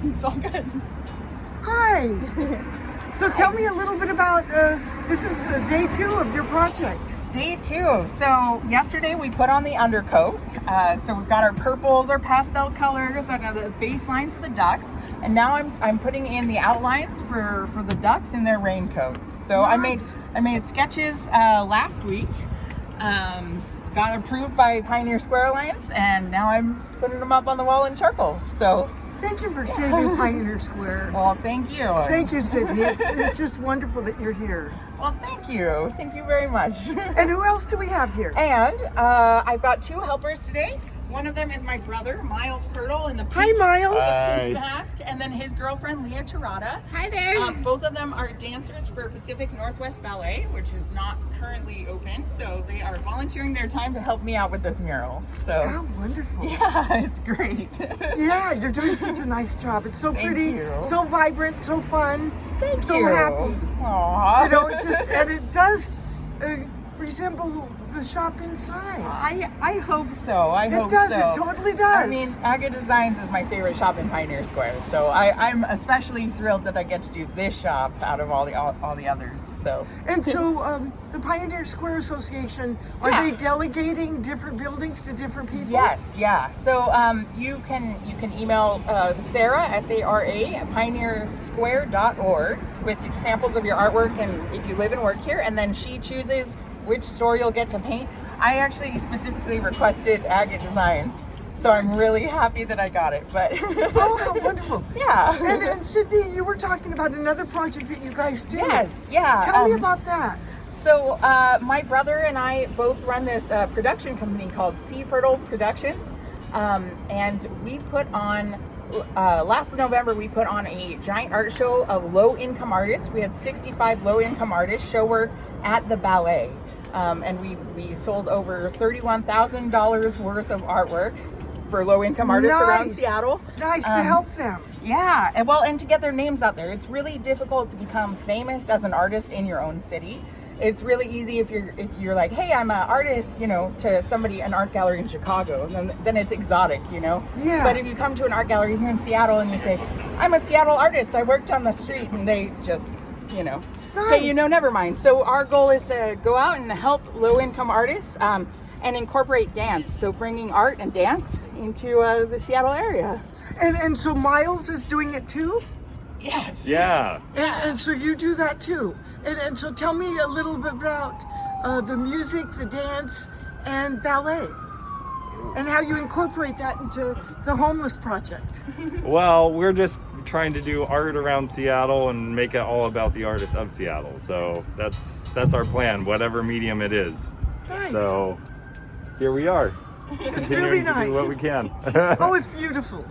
It's all good. Hi. So tell me a little bit about, this is day 2 of your project. Day 2. So yesterday we put on the undercoat. So we've got our purples, our pastel colors, the baseline for the ducks, and now I'm putting in the outlines for the ducks in their raincoats. So Nice. I made sketches last week. Got approved by Pioneer Square Alliance, and now I'm putting them up on the wall in charcoal. So Thank you for saving Pioneer Square. well, thank you. Thank you, Sydney. It's just wonderful that you're here. Well, thank you. Thank you very much. And who else do we have here? And I've got 2 helpers today. One of them is my brother, Miles Pertl, in the Hi, Miles. Hi. mask, and then his girlfriend, Leah Tirada. Hi there. Both of them are dancers for Pacific Northwest Ballet, which is not currently open. So they are volunteering their time to help me out with this mural. So How wonderful. yeah, it's great. Yeah, you're doing such a nice job. It's so Thank pretty, you. so vibrant, so fun, Thank so you. happy. Aww. You know, and it does resemble the shop inside. I hope so. I hope It does. so. It totally does. I mean, Agate Designs is my favorite shop in Pioneer Square, so I'm especially thrilled that I get to do this shop out of all the others. So And so, the Pioneer Square Association, are Yeah. they delegating different buildings to different people? yes, yeah. So you can email Sarah, SARA, at pioneersquare.org with samples of your artwork, and if you live and work here, and then she chooses which store you'll get to paint. I actually specifically requested Agate Designs, so I'm really happy that I got it. But Oh, how wonderful. yeah. And Sydney, you were talking about another project that you guys do. Yes, yeah. Tell me about that. So my brother and I both run this production company called SeaPertls Productions, and we put on last November we put on a giant art show of low-income artists. We had 65 low-income artists show work at the ballet, and we sold over $31,000 worth of artwork for low-income artists around Nice. Seattle. Nice to help them. Yeah, and to get their names out there. It's really difficult to become famous as an artist in your own city. It's really easy if you're like, hey, I'm an artist, to somebody, an art gallery in Chicago, and then it's exotic, Yeah. But if you come to an art gallery here in Seattle and you say, I'm a Seattle artist, I worked on the street, and they just, Nice. hey, never mind. So our goal is to go out and help low-income artists and incorporate dance. So bringing art and dance into the Seattle area. And so Miles is doing it too? Yes. Yeah. And so you do that too. And so tell me a little bit about the music, the dance, and ballet, and how you incorporate that into the homeless project. Well, we're just trying to do art around Seattle and make it all about the artists of Seattle. So that's our plan, whatever medium it is. Nice. So here we are. It's really Continuing to nice. do what we can. Oh, it's beautiful.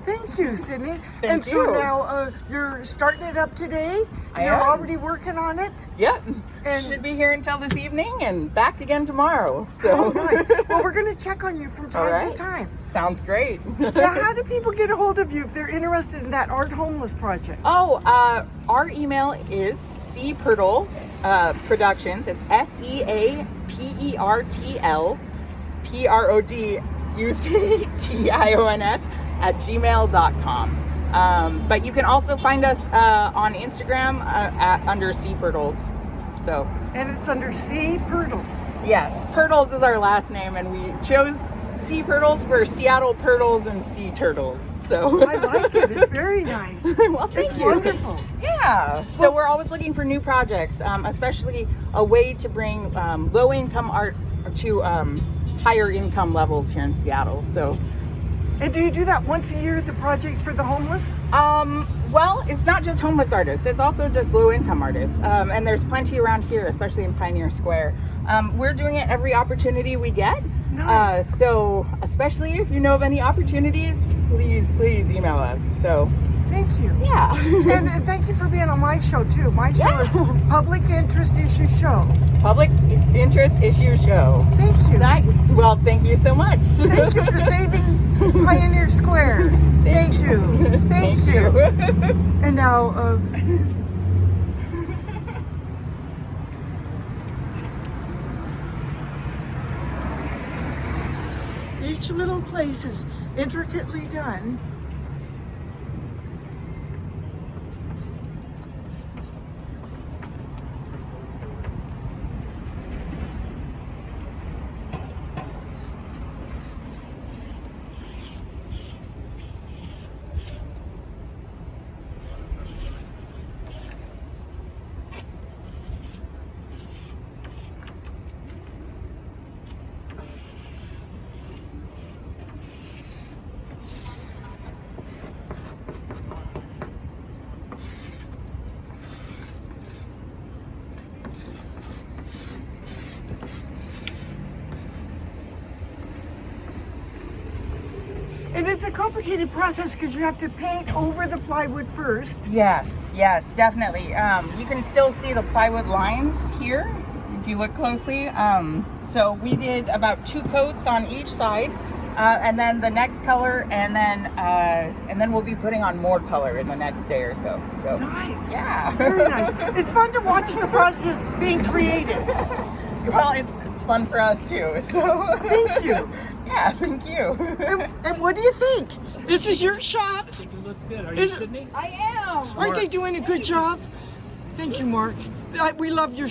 Thank you, Sydney. And so you. now you're starting it up today. I You're am. already working on it. Yep. And- Should be here until this evening and back again tomorrow. Oh, So nice. Well, we're going to check on you from time All right. to time. sounds great. Now, how do people get a hold of you if they're interested in that Art Homeless project? Oh, our email is SeaPertl Productions. It's SeaPertLPrODUCTIONS @gmail.com. But you can also find us on Instagram under SeaPertls. So And it's under SeaPertls. yes, Pertls is our last name, and we chose SeaPertls for Seattle Pertls and Sea Turtles. So I like it. It's very nice. Well, It's thank you. wonderful. Yeah. So we're always looking for new projects, especially a way to bring low-income art to higher income levels here in Seattle. So, And do you do that once a year, the project for the homeless? well, it's not just homeless artists; it's also just low-income artists, and there's plenty around here, especially in Pioneer Square. We're doing it every opportunity we get. Nice. So, especially if you know of any opportunities, please email us. So, Thank you. yeah. And thank you for being on my show, too. My show is Public Interest Issue Show. Public Interest Issue Show. Thank you. Nice. Well, thank you so much. Thank you for saving Pioneer Square. Thank you. Thank you. And now, each each little place is intricately done. And it's a complicated process because you have to paint over the plywood first. Yes, yes, definitely. You can still see the plywood lines here if you look closely. So we did about 2 coats on each side, and then the next color, and then we'll be putting on more color in the next day or so. So Nice. yeah, Very nice. It's fun to watch the process being created. well, it's fun for us too. So Thank you. Yeah, thank you. And what do you think? This is your shop. I think it looks good. Are you Sydney? I am. Aren't they doing a good job? Thank you, Mark. We love your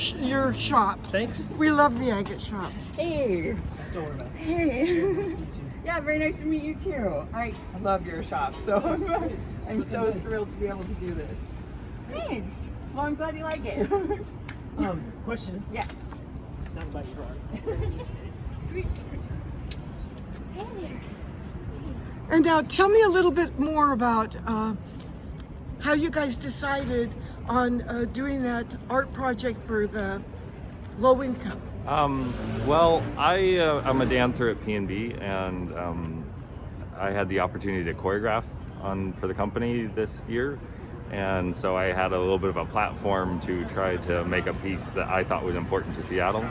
shop. Thanks. We love the Agate shop. Hey. Don't worry about it. Hey. Yeah, very nice to meet you too. I love your shop, so I'm so thrilled to be able to do this. Thanks. Well, I'm glad you like it. Question. Yes. Not about your art. Sweet. And now tell me a little bit more about how you guys decided on doing that art project for the low income. Well, I'm a dancer at P&B, and I had the opportunity to choreograph for the company this year, and so I had a little bit of a platform to try to make a piece that I thought was important to Seattle.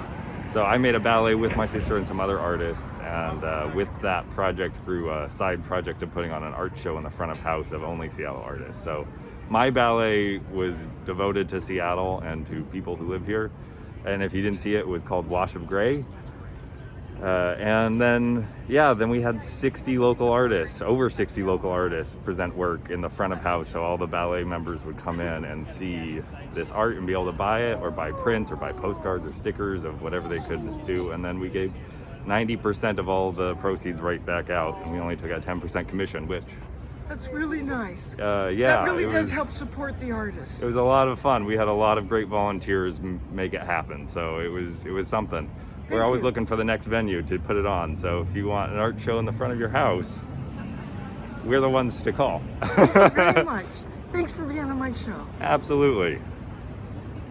So I made a ballet with my sister and some other artists, and with that project grew a side project of putting on an art show in the front of house of only Seattle artists. So my ballet was devoted to Seattle and to people who live here. And if you didn't see it, it was called Wash of Gray. And then we had 60 local artists, over 60 local artists present work in the front of house. So all the ballet members would come in and see this art and be able to buy it or buy prints or buy postcards or stickers of whatever they could do. And then we gave 90% of all the proceeds right back out. And we only took a 10% commission, which That's really nice. that That really does help support the artists. It was a lot of fun. We had a lot of great volunteers make it happen. So it was something. We're always looking for the next venue to put it on. So if you want an art show in the front of your house, we're the ones to call. Thank you very much. Thanks for being on my show. Absolutely.